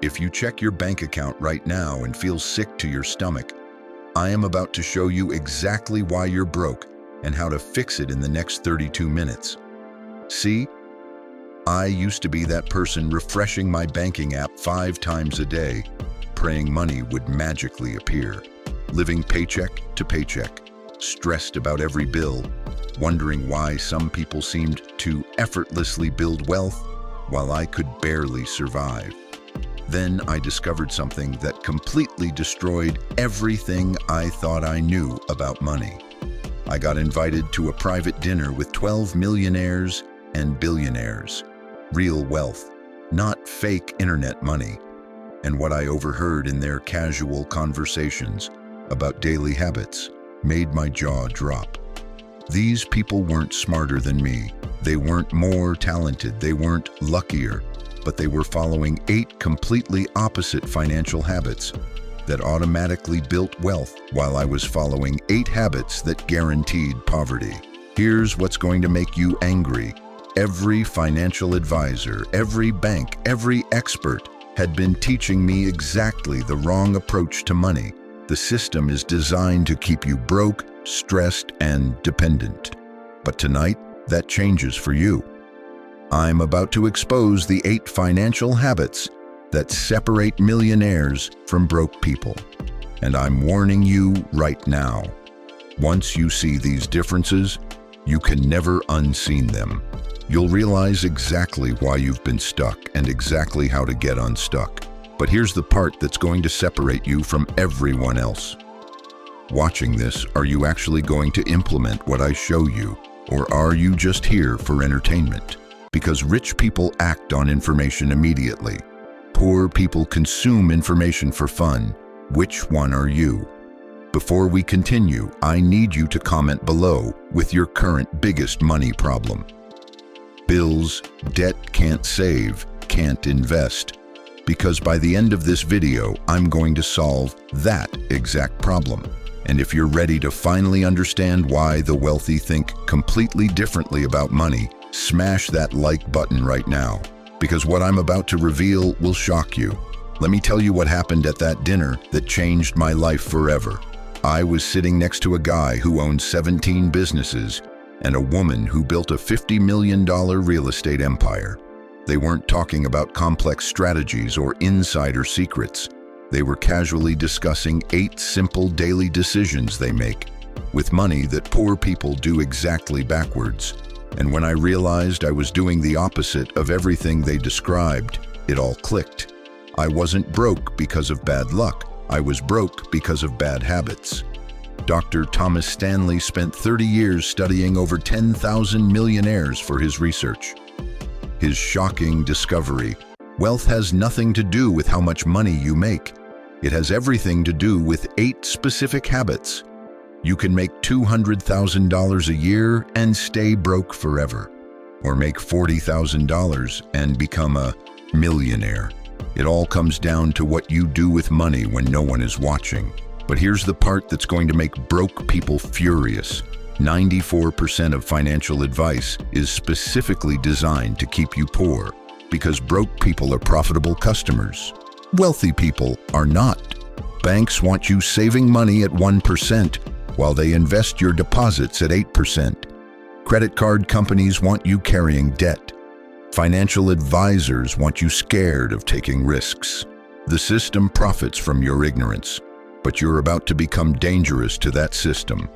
If you check your bank account right now and feel sick to your stomach, I am about to show you exactly why you're broke and how to fix it in the next 32 minutes. See, I used to be that person refreshing my banking app 5 times a day, praying money would magically appear, living paycheck to paycheck, stressed about every bill, wondering why some people seemed to effortlessly build wealth while I could barely survive. Then I discovered something that completely destroyed everything I thought I knew about money. I got invited to a private dinner with 12 millionaires and billionaires. Real wealth, not fake internet money. And what I overheard in their casual conversations about daily habits made my jaw drop. These people weren't smarter than me. They weren't more talented. They weren't luckier. But they were following 8 completely opposite financial habits that automatically built wealth while I was following 8 habits that guaranteed poverty. Here's what's going to make you angry. Every financial advisor, every bank, every expert had been teaching me exactly the wrong approach to money. The system is designed to keep you broke, stressed, and dependent. But tonight, that changes for you. I'm about to expose the 8 financial habits that separate millionaires from broke people. And I'm warning you right now. Once you see these differences, you can never unseen them. You'll realize exactly why you've been stuck and exactly how to get unstuck. But here's the part that's going to separate you from everyone else. Watching this, are you actually going to implement what I show you, or are you just here for entertainment? Because rich people act on information immediately. Poor people consume information for fun. Which one are you? Before we continue, I need you to comment below with your current biggest money problem. Bills, debt, can't save, can't invest. Because by the end of this video, I'm going to solve that exact problem. And if you're ready to finally understand why the wealthy think completely differently about money, smash that like button right now, because what I'm about to reveal will shock you. Let me tell you what happened at that dinner that changed my life forever. I was sitting next to a guy who owned 17 businesses and a woman who built a $50 million real estate empire. They weren't talking about complex strategies or insider secrets. They were casually discussing 8 simple daily decisions they make with money that poor people do exactly backwards. And when I realized I was doing the opposite of everything they described, it all clicked. I wasn't broke because of bad luck. I was broke because of bad habits. Dr. Thomas Stanley spent 30 years studying over 10,000 millionaires for his research. His shocking discovery: wealth has nothing to do with how much money you make. It has everything to do with 8 specific habits. You can make $200,000 a year and stay broke forever, or make $40,000 and become a millionaire. It all comes down to what you do with money when no one is watching. But here's the part that's going to make broke people furious. 94% of financial advice is specifically designed to keep you poor, because broke people are profitable customers. Wealthy people are not. Banks want you saving money at 1%, while they invest your deposits at 8%. Credit card companies want you carrying debt. Financial advisors want you scared of taking risks. The system profits from your ignorance, but you're about to become dangerous to that system.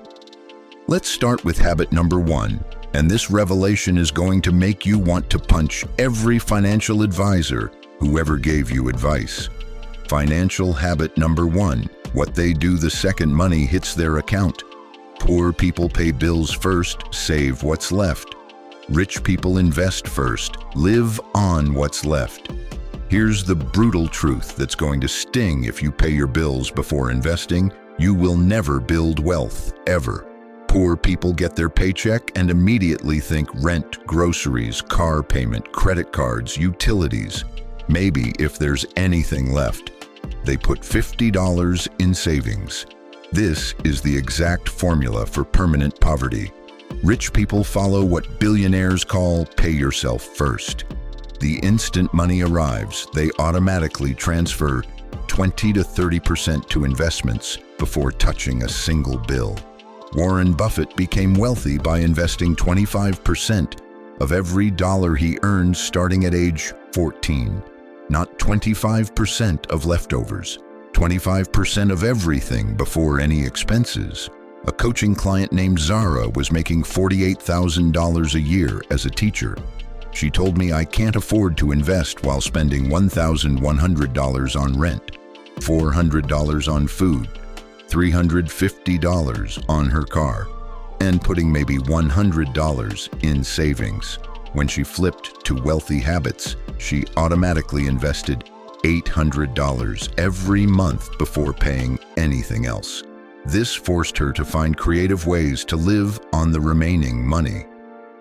Let's start with habit number 1, and this revelation is going to make you want to punch every financial advisor who ever gave you advice. Financial habit number 1, what they do the second money hits their account. Poor people pay bills first, save what's left. Rich people invest first, live on what's left. Here's the brutal truth that's going to sting if you pay your bills before investing. You will never build wealth, ever. Poor people get their paycheck and immediately think rent, groceries, car payment, credit cards, utilities. Maybe if there's anything left. They put $50 in savings. This is the exact formula for permanent poverty. Rich people follow what billionaires call pay yourself first. The instant money arrives, they automatically transfer 20 to 30% to investments before touching a single bill. Warren Buffett became wealthy by investing 25% of every dollar he earned starting at age 14. Not 25% of leftovers, 25% of everything before any expenses. A coaching client named Zara was making $48,000 a year as a teacher. She told me, I can't afford to invest while spending $1,100 on rent, $400 on food, $350 on her car, and putting maybe $100 in savings. When she flipped to Wealthy Habits, she automatically invested $800 every month before paying anything else. This forced her to find creative ways to live on the remaining money.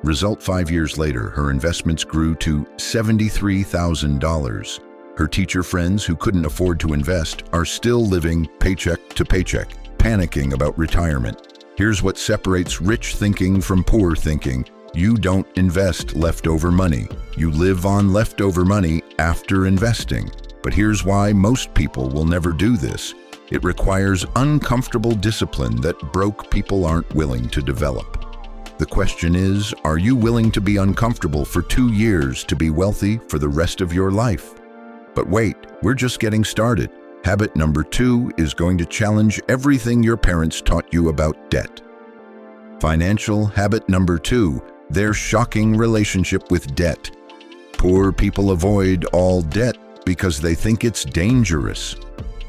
Result: 5 years later, her investments grew to $73,000. Her teacher friends who couldn't afford to invest are still living paycheck to paycheck, panicking about retirement. Here's what separates rich thinking from poor thinking. You don't invest leftover money. You live on leftover money after investing. But here's why most people will never do this. It requires uncomfortable discipline that broke people aren't willing to develop. The question is, are you willing to be uncomfortable for 2 years to be wealthy for the rest of your life? But wait, we're just getting started. Habit number 2 is going to challenge everything your parents taught you about debt. Financial habit number 2, their shocking relationship with debt. Poor people avoid all debt because they think it's dangerous.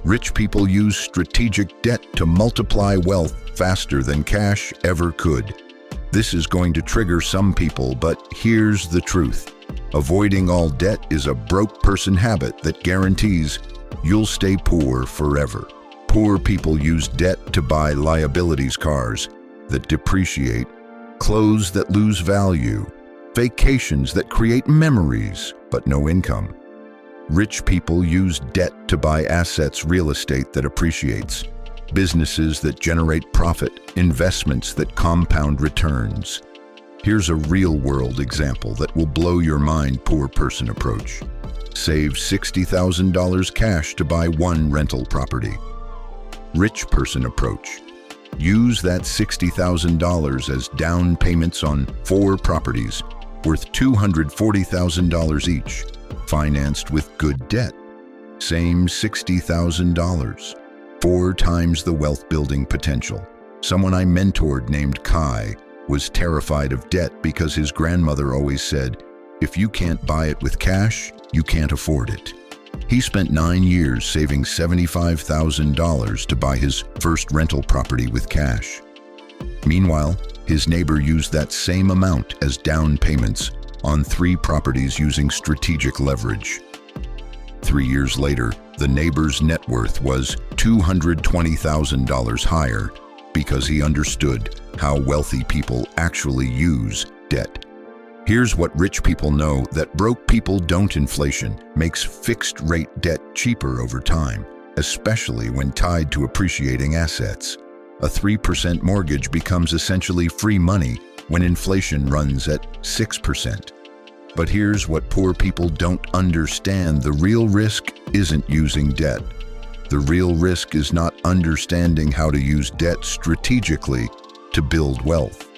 Rich people use strategic debt to multiply wealth faster than cash ever could. This is going to trigger some people, but here's the truth. Avoiding all debt is a broke person habit that guarantees you'll stay poor forever. Poor people use debt to buy liabilities, cars that depreciate, clothes that lose value, vacations that create memories but no income. Rich people use debt to buy assets, real estate that appreciates, businesses that generate profit, investments that compound returns. Here's a real-world example that will blow your mind. Poor person approach. Save $60,000 cash to buy 1 rental property. Rich person approach. Use that $60,000 as down payments on 4 properties worth $240,000 each, financed with good debt. Same $60,000. 4 times the wealth building potential. Someone I mentored named Kai was terrified of debt because his grandmother always said, if you can't buy it with cash, you can't afford it. He spent 9 years saving $75,000 to buy his first rental property with cash. Meanwhile, his neighbor used that same amount as down payments on 3 properties using strategic leverage. 3 years later, the neighbor's net worth was $220,000 higher because he understood how wealthy people actually use debt. Here's what rich people know that broke people don't. Inflation makes fixed-rate debt cheaper over time, especially when tied to appreciating assets. A 3% mortgage becomes essentially free money when inflation runs at 6%. But here's what poor people don't understand. The real risk isn't using debt. The real risk is not understanding how to use debt strategically to build wealth.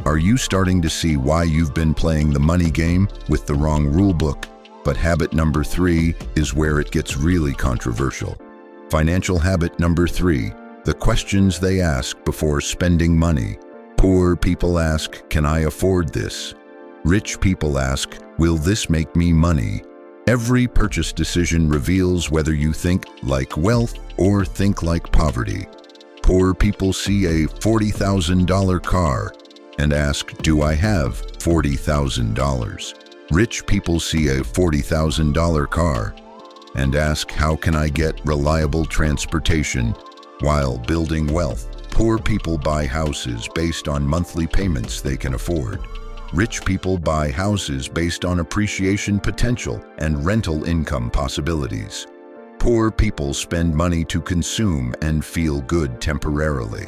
Are you starting to see why you've been playing the money game with the wrong rulebook? But habit number 3 is where it gets really controversial. Financial habit number 3, the questions they ask before spending money. Poor people ask, can I afford this? Rich people ask, will this make me money? Every purchase decision reveals whether you think like wealth or think like poverty. Poor people see a $40,000 car and ask, do I have $40,000? Rich people see a $40,000 car and ask, how can I get reliable transportation while building wealth? Poor people buy houses based on monthly payments they can afford. Rich people buy houses based on appreciation potential and rental income possibilities. Poor people spend money to consume and feel good temporarily.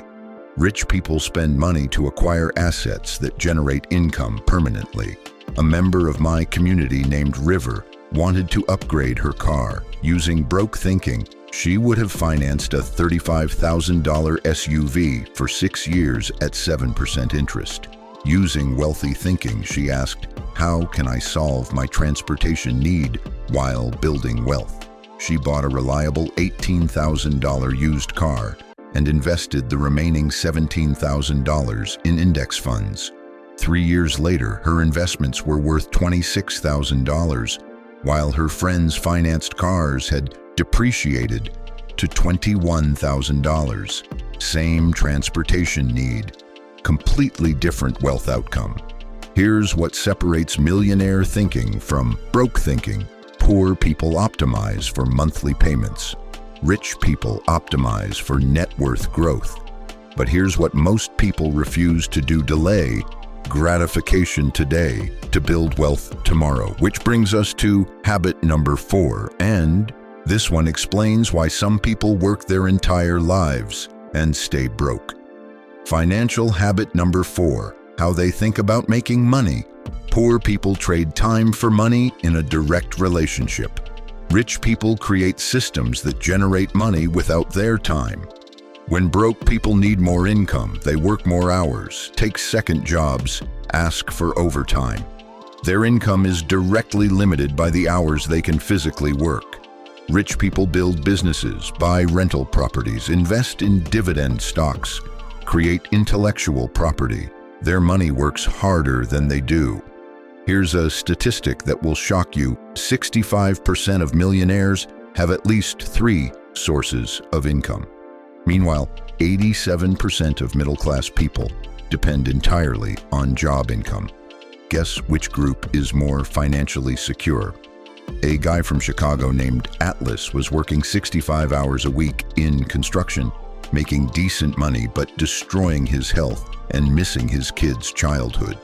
Rich people spend money to acquire assets that generate income permanently. A member of my community named River wanted to upgrade her car. Using broke thinking, she would have financed a $35,000 SUV for 6 years at 7% interest. Using wealthy thinking, she asked, "How can I solve my transportation need while building wealth?" She bought a reliable $18,000 used car and invested the remaining $17,000 in index funds. 3 years later, her investments were worth $26,000, while her friends' financed cars had depreciated to $21,000. Same transportation need, completely different wealth outcome. Here's what separates millionaire thinking from broke thinking. Poor people optimize for monthly payments. Rich people optimize for net worth growth. But here's what most people refuse to do: delay gratification today to build wealth tomorrow. Which brings us to habit number 4, and this one explains why some people work their entire lives and stay broke. Financial habit number 4, how they think about making money. Poor people trade time for money in a direct relationship. Rich people create systems that generate money without their time. When broke people need more income, they work more hours, take second jobs, ask for overtime. Their income is directly limited by the hours they can physically work. Rich people build businesses, buy rental properties, invest in dividend stocks, create intellectual property. Their money works harder than they do. Here's a statistic that will shock you. 65% of millionaires have at least 3 sources of income. Meanwhile, 87% of middle-class people depend entirely on job income. Guess which group is more financially secure? A guy from Chicago named Atlas was working 65 hours a week in construction, making decent money but destroying his health and missing his kids' childhood.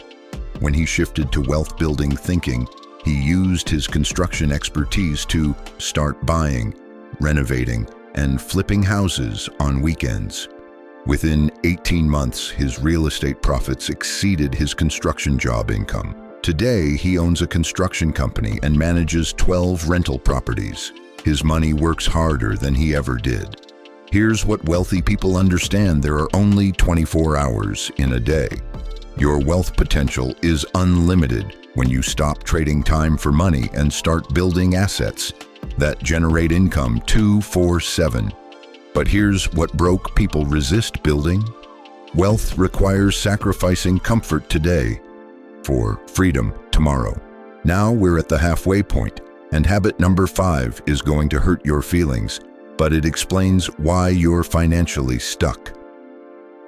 When he shifted to wealth-building thinking, he used his construction expertise to start buying, renovating, and flipping houses on weekends. Within 18 months, his real estate profits exceeded his construction job income. Today, he owns a construction company and manages 12 rental properties. His money works harder than he ever did. Here's what wealthy people understand: there are only 24 hours in a day. Your wealth potential is unlimited when you stop trading time for money and start building assets that generate income 24/7. But here's what broke people resist building. Wealth requires sacrificing comfort today for freedom tomorrow. Now we're at the halfway point, and habit number 5 is going to hurt your feelings, but it explains why you're financially stuck.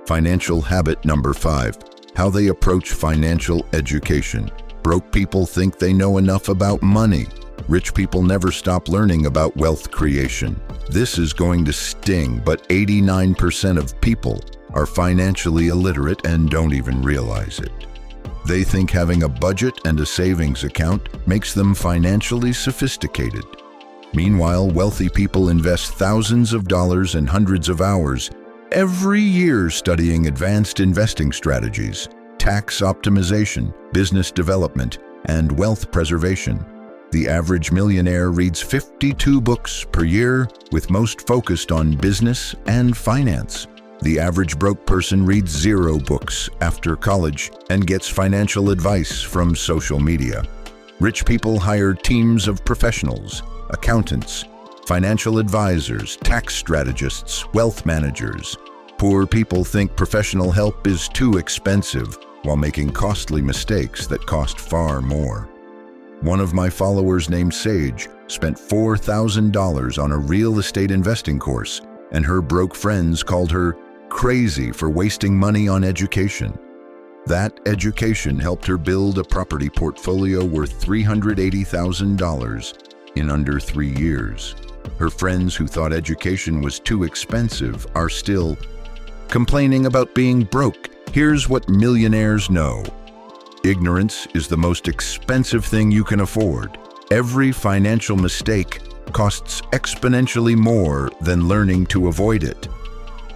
Financial habit number 5, how they approach financial education. Broke people think they know enough about money. Rich people never stop learning about wealth creation. This is going to sting, but 89% of people are financially illiterate and don't even realize it. They think having a budget and a savings account makes them financially sophisticated. Meanwhile, wealthy people invest thousands of dollars and hundreds of hours every year studying advanced investing strategies, tax optimization, business development, and wealth preservation. The average millionaire reads 52 books per year, with most focused on business and finance. The average broke person reads 0 books after college and gets financial advice from social media. Rich people hire teams of professionals, accountants, financial advisors, tax strategists, wealth managers. Poor people think professional help is too expensive while making costly mistakes that cost far more. One of my followers named Sage spent $4,000 on a real estate investing course, and her broke friends called her crazy for wasting money on education. That education helped her build a property portfolio worth $380,000 in under 3 years. Her friends who thought education was too expensive are still complaining about being broke. Here's what millionaires know. Ignorance is the most expensive thing you can afford. Every financial mistake costs exponentially more than learning to avoid it.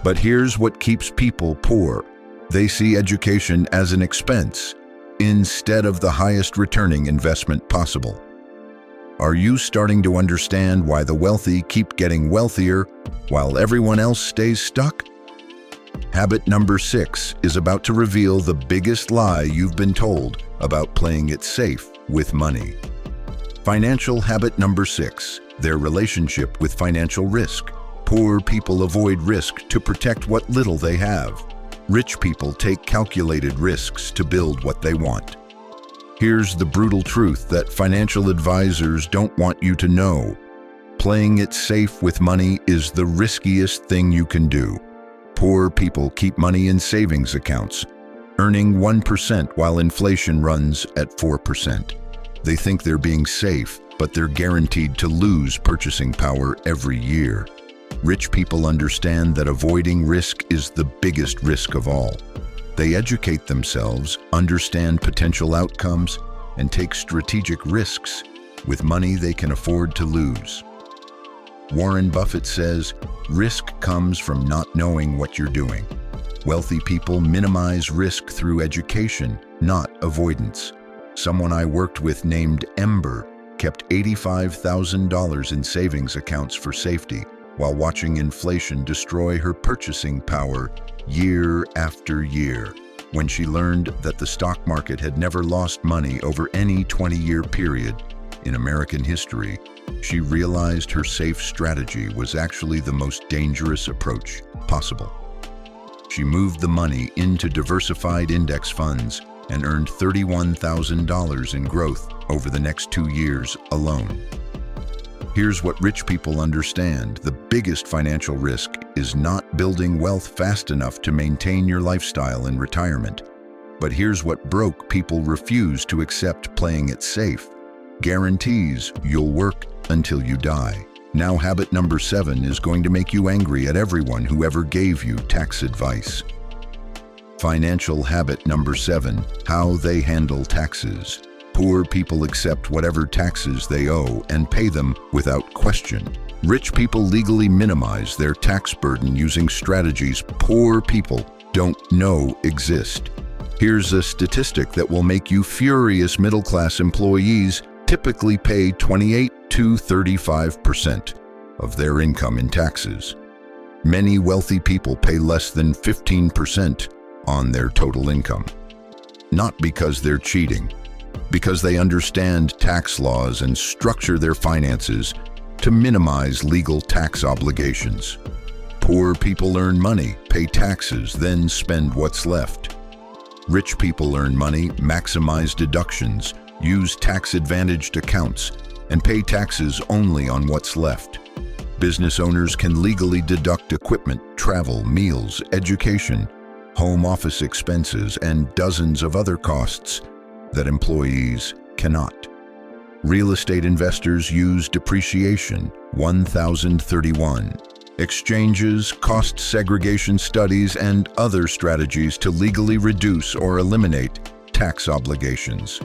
But here's what keeps people poor. They see education as an expense. instead of the highest returning investment possible. Are you starting to understand why the wealthy keep getting wealthier while everyone else stays stuck? Habit number 6 is about to reveal the biggest lie you've been told about playing it safe with money. Financial habit number 6, their relationship with financial risk. Poor people avoid risk to protect what little they have. Rich people take calculated risks to build what they want. Here's the brutal truth that financial advisors don't want you to know. Playing it safe with money is the riskiest thing you can do. Poor people keep money in savings accounts, earning 1% while inflation runs at 4%. They think they're being safe, but they're guaranteed to lose purchasing power every year. Rich people understand that avoiding risk is the biggest risk of all. They educate themselves, understand potential outcomes, and take strategic risks with money they can afford to lose. Warren Buffett says, risk comes from not knowing what you're doing. Wealthy people minimize risk through education, not avoidance. Someone I worked with named Ember kept $85,000 in savings accounts for safety while watching inflation destroy her purchasing power year after year. When she learned that the stock market had never lost money over any 20-year period in American history, she realized her safe strategy was actually the most dangerous approach possible. She moved the money into diversified index funds and earned $31,000 in growth over the next 2 years alone. Here's what rich people understand. The biggest financial risk is not building wealth fast enough to maintain your lifestyle in retirement. But here's what broke people refuse to accept: playing it safe guarantees you'll work until you die. Now, habit number 7 is going to make you angry at everyone who ever gave you tax advice. Financial habit number 7, how they handle taxes. Poor people accept whatever taxes they owe and pay them without question. Rich people legally minimize their tax burden using strategies poor people don't know exist. Here's a statistic that will make you furious. Middle-class employees typically pay 28 to 35% of their income in taxes. Many wealthy people pay less than 15% on their total income. Not because they're cheating, because they understand tax laws and structure their finances to minimize legal tax obligations. Poor people earn money, pay taxes, then spend what's left. Rich people earn money, maximize deductions, use tax-advantaged accounts, and pay taxes only on what's left. Business owners can legally deduct equipment, travel, meals, education, home office expenses, and dozens of other costs that employees cannot. Real estate investors use depreciation, 1031, exchanges, cost segregation studies, and other strategies to legally reduce or eliminate tax obligations.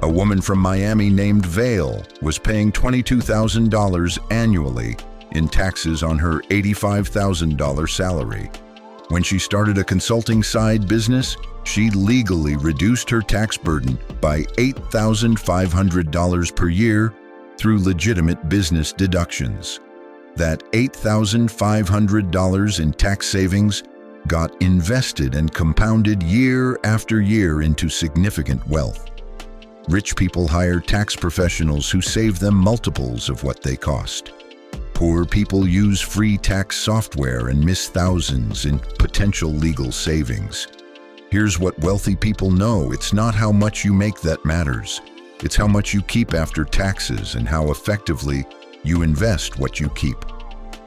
A woman from Miami named Vale was paying $22,000 annually in taxes on her $85,000 salary. When she started a consulting side business, she legally reduced her tax burden by $8,500 per year through legitimate business deductions. That $8,500 in tax savings got invested and compounded year after year into significant wealth. Rich people hire tax professionals who save them multiples of what they cost. Poor people use free tax software and miss thousands in potential legal savings. Here's what wealthy people know: it's not how much you make that matters. It's how much you keep after taxes and how effectively you invest what you keep.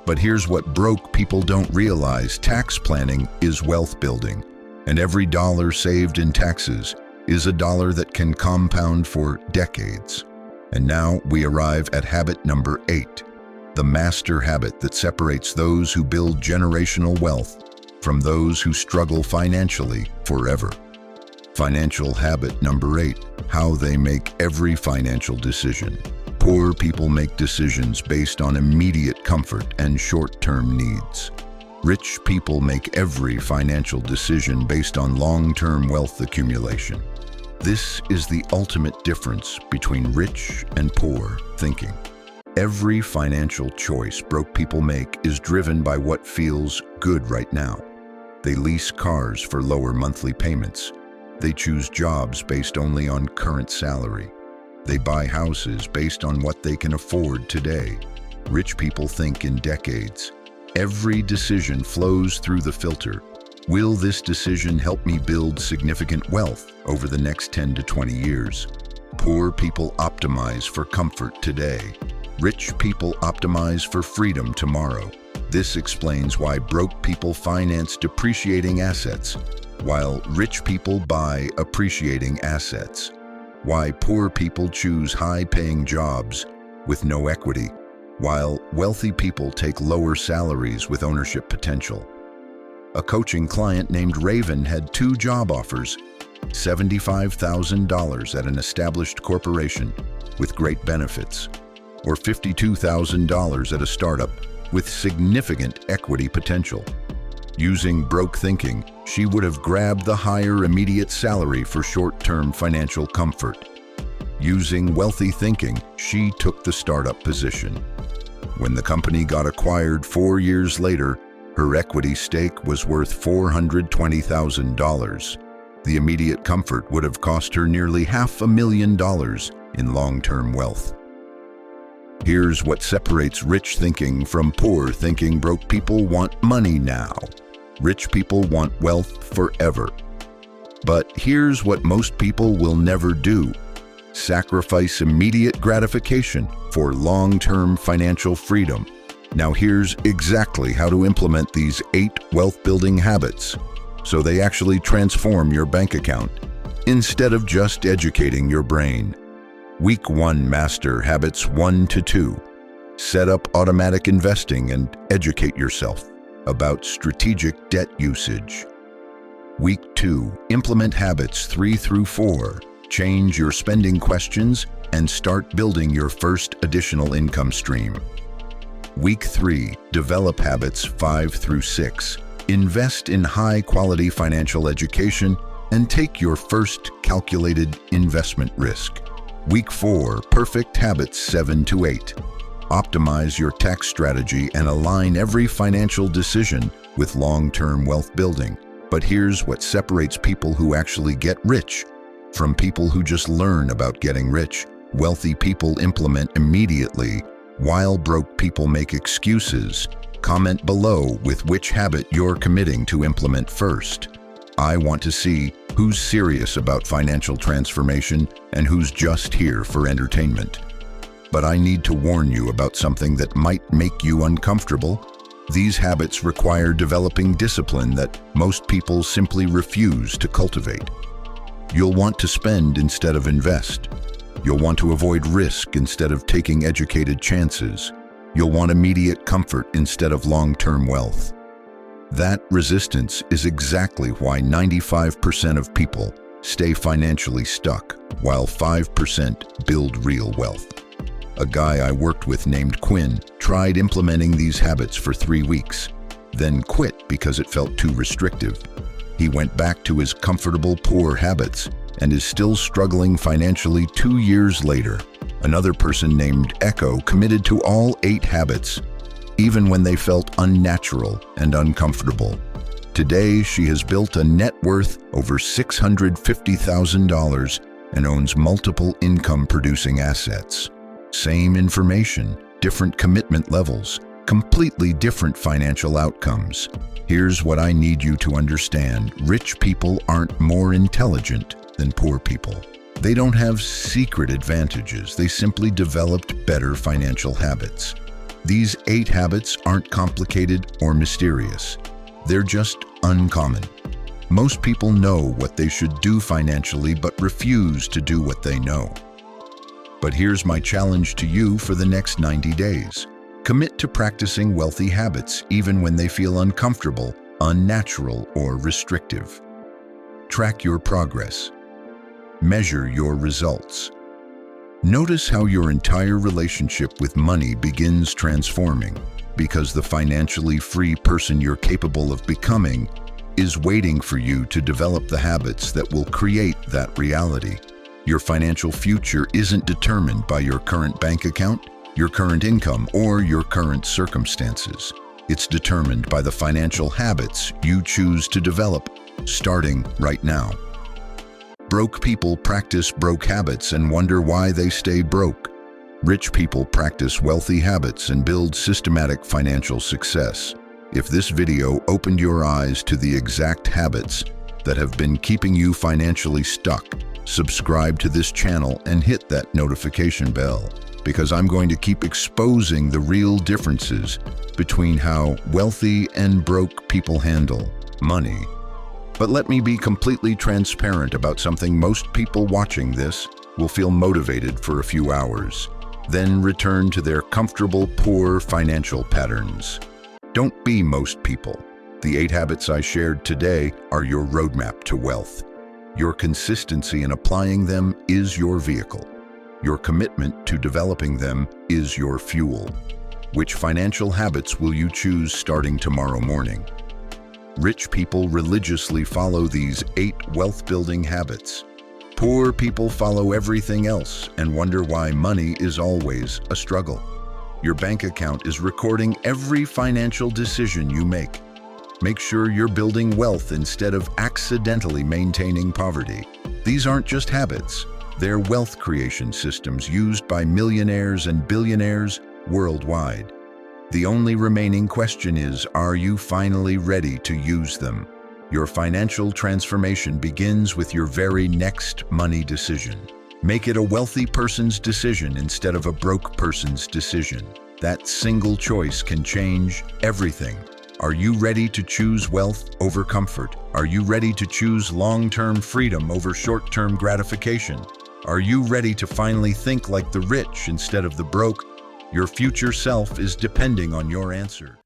But here's what broke people don't realize: tax planning is wealth building, and every dollar saved in taxes is a dollar that can compound for decades. And now we arrive at habit number 8, the master habit that separates those who build generational wealth from those who struggle financially forever. Financial habit number 8, how they make every financial decision. Poor people make decisions based on immediate comfort and short-term needs. Rich people make every financial decision based on long-term wealth accumulation. This is the ultimate difference between rich and poor thinking. Every financial choice broke people make is driven by what feels good right now. They lease cars for lower monthly payments. They choose jobs based only on current salary. They buy houses based on what they can afford today. Rich people think in decades. Every decision flows through the filter. Will this decision help me build significant wealth over the next 10 to 20 years? Poor people optimize for comfort today. Rich people optimize for freedom tomorrow. This explains why broke people finance depreciating assets, while rich people buy appreciating assets. Why poor people choose high-paying jobs with no equity, while wealthy people take lower salaries with ownership potential. A coaching client named Raven had 2 job offers, $75,000 at an established corporation with great benefits, or $52,000 at a startup with significant equity potential. Using broke thinking, she would have grabbed the higher immediate salary for short-term financial comfort. Using wealthy thinking, she took the startup position. When the company got acquired 4 years later, her equity stake was worth $420,000. The immediate comfort would have cost her nearly $500,000 in long-term wealth. Here's what separates rich thinking from poor thinking. Broke people want money now. Rich people want wealth forever. But here's what most people will never do: sacrifice immediate gratification for long-term financial freedom. Now here's exactly how to implement these 8 wealth-building habits so they actually transform your bank account instead of just educating your brain. Week 1, master habits 1 to 2. Set up automatic investing and educate yourself about strategic debt usage. Week 2, implement habits 3 through 4. Change your spending questions and start building your first additional income stream. Week 3, develop habits 5 through 6. Invest in high-quality financial education and take your first calculated investment risk. Week 4, perfect habits 7 to 8. Optimize your tax strategy and align every financial decision with long-term wealth building. But here's what separates people who actually get rich from people who just learn about getting rich. Wealthy people implement immediately, while broke people make excuses. Comment below with which habit you're committing to implement first. I want to see who's serious about financial transformation and who's just here for entertainment. But I need to warn you about something that might make you uncomfortable. These habits require developing discipline that most people simply refuse to cultivate. You'll want to spend instead of invest. You'll want to avoid risk instead of taking educated chances. You'll want immediate comfort instead of long-term wealth. That resistance is exactly why 95% of people stay financially stuck, while 5% build real wealth. A guy I worked with named Quinn tried implementing these habits for 3 weeks, then quit because it felt too restrictive. He went back to his comfortable poor habits and is still struggling financially 2 years later. Another person named Echo committed to all 8 habits, even when they felt unnatural and uncomfortable. Today, she has built a net worth over $650,000 and owns multiple income-producing assets. Same information, different commitment levels, completely different financial outcomes. Here's what I need you to understand. Rich people aren't more intelligent than poor people. They don't have secret advantages. They simply developed better financial habits. These 8 habits aren't complicated or mysterious. They're just uncommon. Most people know what they should do financially but refuse to do what they know. But here's my challenge to you for the next 90 days. Commit to practicing wealthy habits even when they feel uncomfortable, unnatural, or restrictive. Track your progress. Measure your results. Notice how your entire relationship with money begins transforming, because the financially free person you're capable of becoming is waiting for you to develop the habits that will create that reality. Your financial future isn't determined by your current bank account, your current income, or your current circumstances. It's determined by the financial habits you choose to develop, starting right now. Broke people practice broke habits and wonder why they stay broke. Rich people practice wealthy habits and build systematic financial success. If this video opened your eyes to the exact habits that have been keeping you financially stuck, subscribe to this channel and hit that notification bell, because I'm going to keep exposing the real differences between how wealthy and broke people handle money. But let me be completely transparent about something. Most people watching this will feel motivated for a few hours, then return to their comfortable, poor financial patterns. Don't be most people. The 8 habits I shared today are your roadmap to wealth. Your consistency in applying them is your vehicle. Your commitment to developing them is your fuel. Which financial habits will you choose starting tomorrow morning? Rich people religiously follow these 8 wealth-building habits. Poor people follow everything else and wonder why money is always a struggle. Your bank account is recording every financial decision you make. Make sure you're building wealth instead of accidentally maintaining poverty. These aren't just habits. They're wealth creation systems used by millionaires and billionaires worldwide. The only remaining question is, are you finally ready to use them? Your financial transformation begins with your very next money decision. Make it a wealthy person's decision instead of a broke person's decision. That single choice can change everything. Are you ready to choose wealth over comfort? Are you ready to choose long-term freedom over short-term gratification? Are you ready to finally think like the rich instead of the broke? Your future self is depending on your answer.